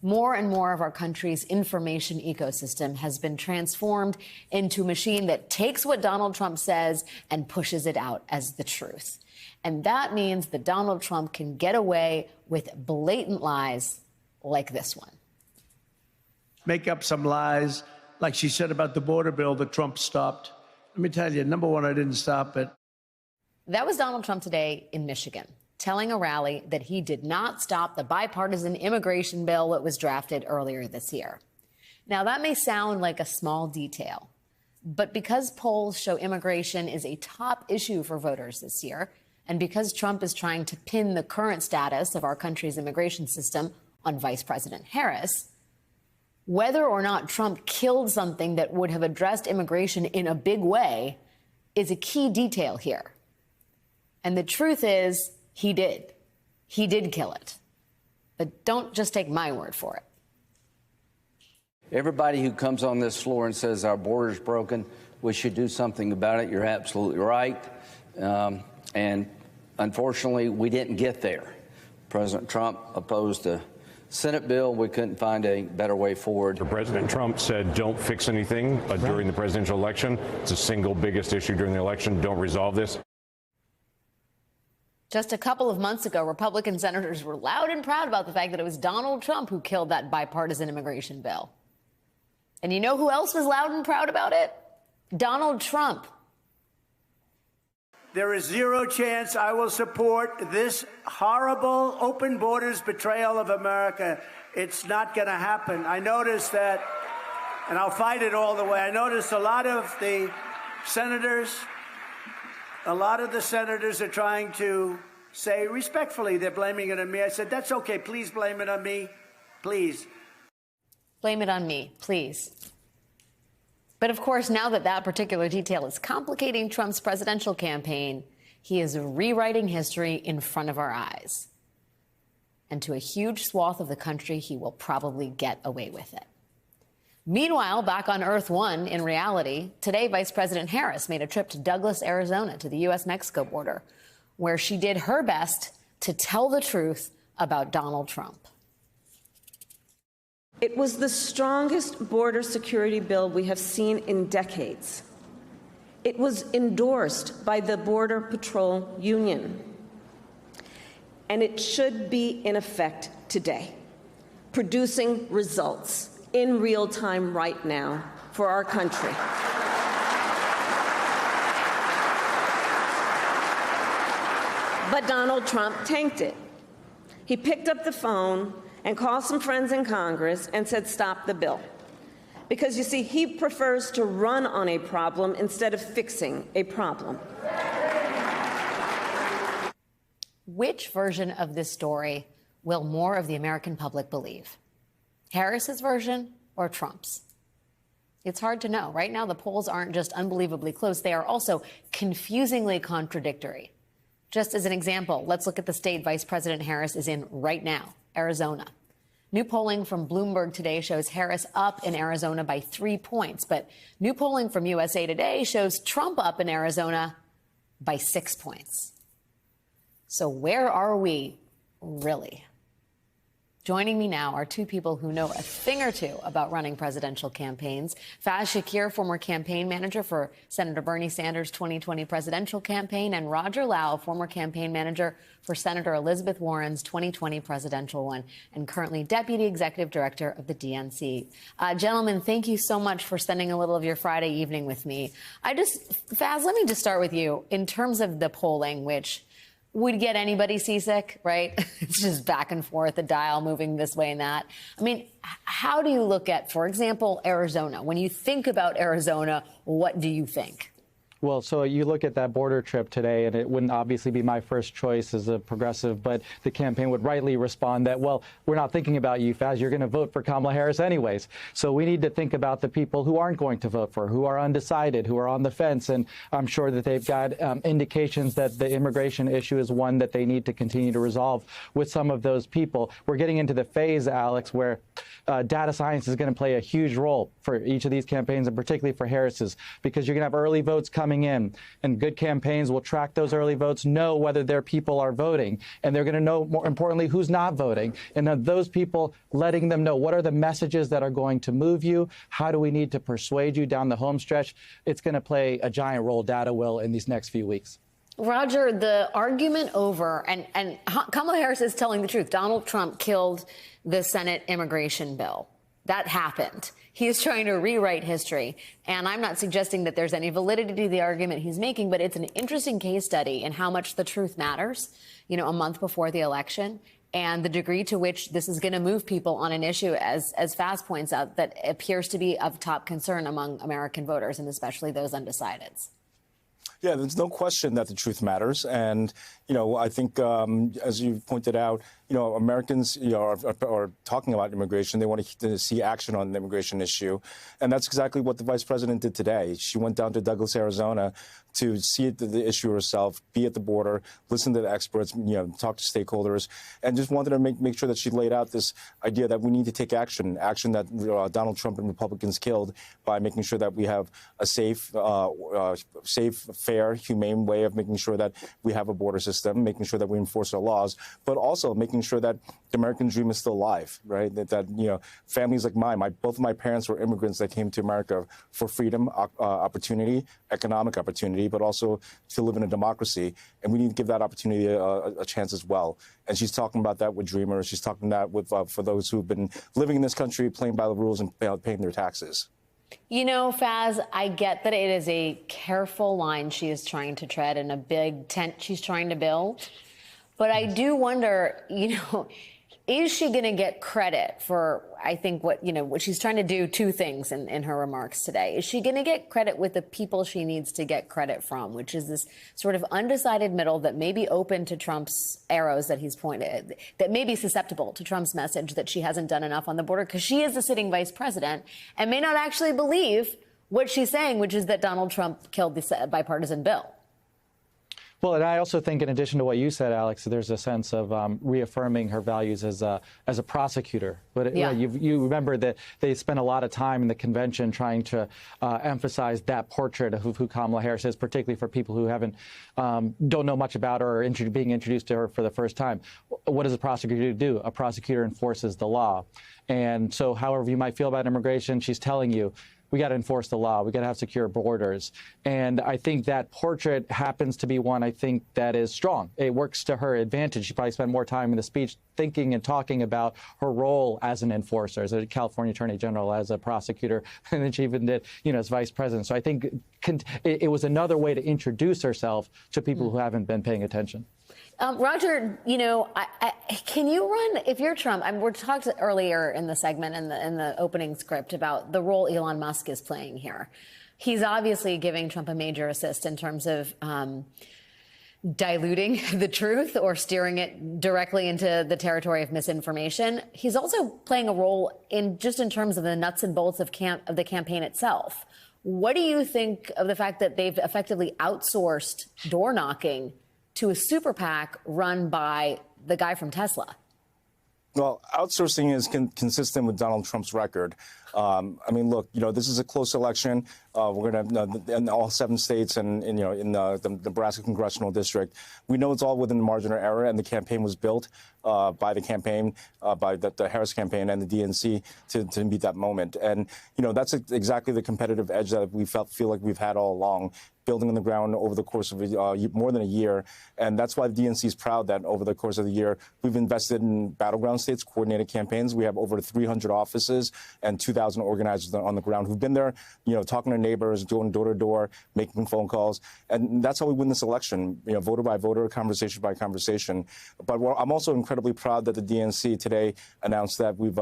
More and more of our country's information ecosystem has been transformed into a machine that takes what Donald Trump says and pushes it out as the truth. And that means that Donald Trump can get away with blatant lies like this one. Make up some lies, like she said about the border bill that Trump stopped. Let me tell you, number one, I didn't stop it. That was Donald Trump today in Michigan, telling a rally that he did not stop the bipartisan immigration bill that was drafted earlier this year. Now, that may sound like a small detail, but because polls show immigration is a top issue for voters this year, and because Trump is trying to pin the current status of our country's immigration system on Vice President Harris, whether or not Trump killed something that would have addressed immigration in a big way is a key detail here. And the truth is, he did. He did kill it. But don't just take my word for it. Everybody who comes on this floor and says our border's broken, we should do something about it, you're absolutely right. And unfortunately, we didn't get there. President Trump opposed a Senate bill. We couldn't find a better way forward. President Trump said don't fix anything during the presidential election. It's the single biggest issue during the election. Don't resolve this. Just a couple of months ago, Republican senators were loud and proud about the fact that it was Donald Trump who killed that bipartisan immigration bill. And you know who else was loud and proud about it? Donald Trump. There is zero chance I will support this horrible open borders betrayal of America. It's not going to happen. I noticed that, and I'll fight it all the way. I noticed a lot of the senators are trying to say respectfully they're blaming it on me. I said, that's okay. Please blame it on me. Please. Blame it on me, please. But of course, now that that particular detail is complicating Trump's presidential campaign, he is rewriting history in front of our eyes. And to a huge swath of the country, he will probably get away with it. Meanwhile, back on Earth One, in reality, today Vice President Harris made a trip to Douglas, Arizona, to the U.S.-Mexico border, where she did her best to tell the truth about Donald Trump. It was the strongest border security bill we have seen in decades. It was endorsed by the Border Patrol Union. And it should be in effect today, producing results in real time right now for our country. But Donald Trump tanked it. He picked up the phone and called some friends in Congress and said, stop the bill. Because, you see, he prefers to run on a problem instead of fixing a problem. Which version of this story will more of the American public believe? Harris's version or Trump's? It's hard to know. Right now, the polls aren't just unbelievably close. They are also confusingly contradictory. Just as an example, let's look at the state Vice President Harris is in right now, Arizona. New polling from Bloomberg today shows Harris up in Arizona by 3 points. But new polling from USA Today shows Trump up in Arizona by 6 points. So where are we, really? Joining me now are two people who know a thing or two about running presidential campaigns. Faz Shakir, former campaign manager for Senator Bernie Sanders' 2020 presidential campaign, and Roger Lau, former campaign manager for Senator Elizabeth Warren's 2020 presidential one, and currently deputy executive director of the DNC. Gentlemen, thank you so much for spending a little of your Friday evening with me. Faz, let me just start with you. In terms of the polling, which would get anybody seasick, right? It's just back and forth, the dial moving this way and that. I mean, how do you look at, for example, Arizona? When you think about Arizona, what do you think? Well, so you look at that border trip today, and it wouldn't obviously be my first choice as a progressive, but the campaign would rightly respond that, well, we're not thinking about you, Faz. You're going to vote for Kamala Harris anyways. So we need to think about the people who aren't going to vote for her, who are undecided, who are on the fence. And I'm sure that they've got indications that the immigration issue is one that they need to continue to resolve with some of those people. We're getting into the phase, Alex, where data science is going to play a huge role for each of these campaigns, and particularly for Harris's, because you're going to have early votes coming in, and good campaigns will track those early votes, know whether their people are voting, and they're going to know, more importantly, who's not voting. And those people, letting them know what are the messages that are going to move you, how do we need to persuade you down the home stretch. It's going to play a giant role, data will, in these next few weeks. Roger, the argument over, and Kamala Harris is telling the truth. Donald Trump killed the Senate immigration bill. That happened. He is trying to rewrite history. And I'm not suggesting that there's any validity to the argument he's making, but it's an interesting case study in how much the truth matters, you know, a month before the election, and the degree to which this is going to move people on an issue, as Faz points out, that appears to be of top concern among American voters, and especially those undecideds. Yeah, there's no question that the truth matters. And, you know, I think, as you pointed out, you know, Americans, you know, are talking about immigration. They want to see action on the immigration issue. And that's exactly what the vice president did today. She went down to Douglas, Arizona to see the issue herself, be at the border, listen to the experts, you know, talk to stakeholders, and just wanted to make sure that she laid out this idea that we need to take action that Donald Trump and Republicans killed, by making sure that we have a safe, fair, humane way of making sure that we have a border system, making sure that we enforce our laws, but also making sure that the American dream is still alive, right? That you know, families like mine, both of my parents were immigrants that came to America for freedom, opportunity, economic opportunity, but also to live in a democracy. And we need to give that opportunity a chance as well. And she's talking about that with Dreamers. She's talking that with for those who've been living in this country, playing by the rules and paying their taxes. You know, Faz, I get that it is a careful line she is trying to tread and a big tent she's trying to build. But I do wonder, you know, is she going to get credit for, I think, what she's trying to do, two things in her remarks today. Is she going to get credit with the people she needs to get credit from, which is this sort of undecided middle that may be open to Trump's arrows that he's pointed, that may be susceptible to Trump's message that she hasn't done enough on the border because she is the sitting vice president and may not actually believe what she's saying, which is that Donald Trump killed the bipartisan bill? Well, and I also think, in addition to what you said, Alex, there's a sense of reaffirming her values as a prosecutor. But yeah. You remember that they spent a lot of time in the convention trying to emphasize that portrait of who Kamala Harris is, particularly for people who don't know much about her or being introduced to her for the first time. What does a prosecutor do? A prosecutor enforces the law. And so, however you might feel about immigration, she's telling you, we got to enforce the law. We got to have secure borders. And I think that portrait happens to be one, I think, that is strong. It works to her advantage. She probably spent more time in the speech thinking and talking about her role as an enforcer, as a California Attorney General, as a prosecutor, than she even did, you know, as vice president. So I think it was another way to introduce herself to people who haven't been paying attention. Roger, you know, can you run, if you're Trump, we talked earlier in the segment in the opening script about the role Elon Musk is playing here. He's obviously giving Trump a major assist in terms of diluting the truth or steering it directly into the territory of misinformation. He's also playing a role in terms of the nuts and bolts of the campaign itself. What do you think of the fact that they've effectively outsourced door knocking to a super PAC run by the guy from Tesla? Well, outsourcing is consistent with Donald Trump's record. I mean, look, you know, this is a close election. We're going to have in all 7 states and you know, in the Nebraska congressional district. We know it's all within the margin of error, and the campaign was built by the campaign, by the Harris campaign and the DNC to meet that moment. And, you know, that's exactly the competitive edge that we feel like we've had all along, building on the ground over the course of more than a year. And that's why the DNC is proud that over the course of the year, we've invested in battleground states, coordinated campaigns. We have over 300 offices and 2,000 organizers on the ground who've been there, you know, talking to neighbors, doing door to door, making phone calls. And that's how we win this election, you know, voter by voter, conversation by conversation. But I'm also incredibly proud that the DNC today announced that we've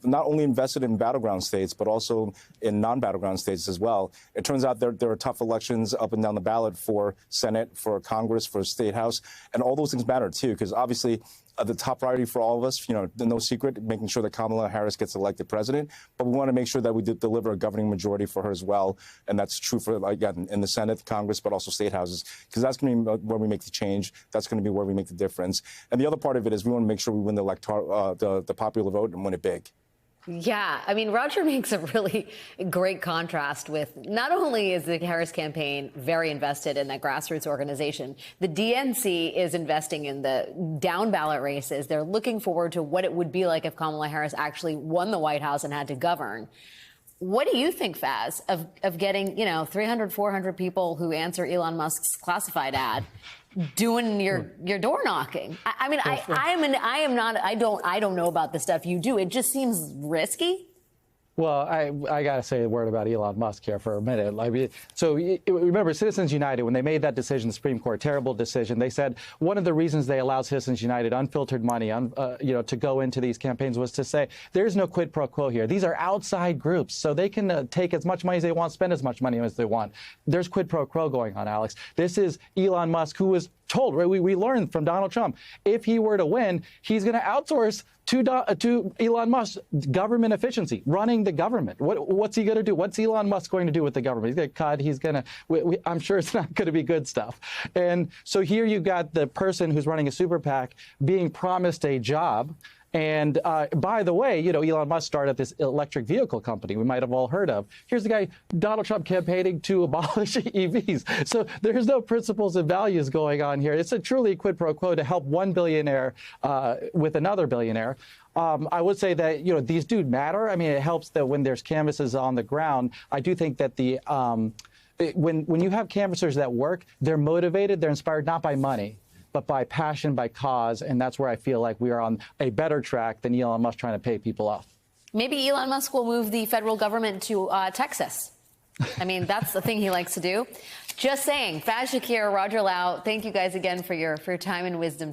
not only invested in battleground states, but also in non-battleground states as well. It turns out there are tough elections up and down the ballot for Senate, for Congress, for State House, and all those things matter too, because obviously the top priority for all of us, you know, no secret, making sure that Kamala Harris gets elected president, but we want to make sure that we deliver a governing majority for her as well, and that's true for, again, in the Senate, Congress, but also State Houses, because that's going to be where we make the change. That's going to be where we make the difference. And the other part of it is we want to make sure we win the popular vote and win it big. Yeah, I mean, Roger makes a really great contrast with not only is the Harris campaign very invested in that grassroots organization, the DNC is investing in the down ballot races. They're looking forward to what it would be like if Kamala Harris actually won the White House and had to govern. What do you think, Faz, of getting, 300, 400 people who answer Elon Musk's classified ad doing your door knocking? I don't know about the stuff you do. It just seems risky. Well, I got to say a word about Elon Musk here for a minute. Remember, Citizens United, when they made that decision, the Supreme Court, terrible decision, they said one of the reasons they allowed Citizens United unfiltered money, to go into these campaigns was to say there's no quid pro quo here. These are outside groups, so they can take as much money as they want, spend as much money as they want. There's quid pro quo going on, Alex. This is Elon Musk, who was told, right, we learned from Donald Trump, if he were to win, he's going to outsource to Elon Musk government efficiency, running the government. What's he going to do? What's Elon Musk going to do with the government? He's going to cut. He's going to. I'm sure it's not going to be good stuff. And so here you got the person who's running a super PAC being promised a job. And by the way, Elon Musk started this electric vehicle company we might have all heard of. Here's the guy, Donald Trump, campaigning to abolish EVs. So there's no principles and values going on here. It's a truly quid pro quo to help one billionaire with another billionaire. I would say that, these do matter. I mean, it helps that when there's canvases on the ground. I do think that when you have canvassers that work, they're motivated, they're inspired not by money, but by passion, by cause, and that's where I feel like we are on a better track than Elon Musk trying to pay people off. Maybe Elon Musk will move the federal government to Texas. I mean, that's the thing he likes to do. Just saying. Faz Shakir, Roger Lau, thank you guys again for your time and wisdom.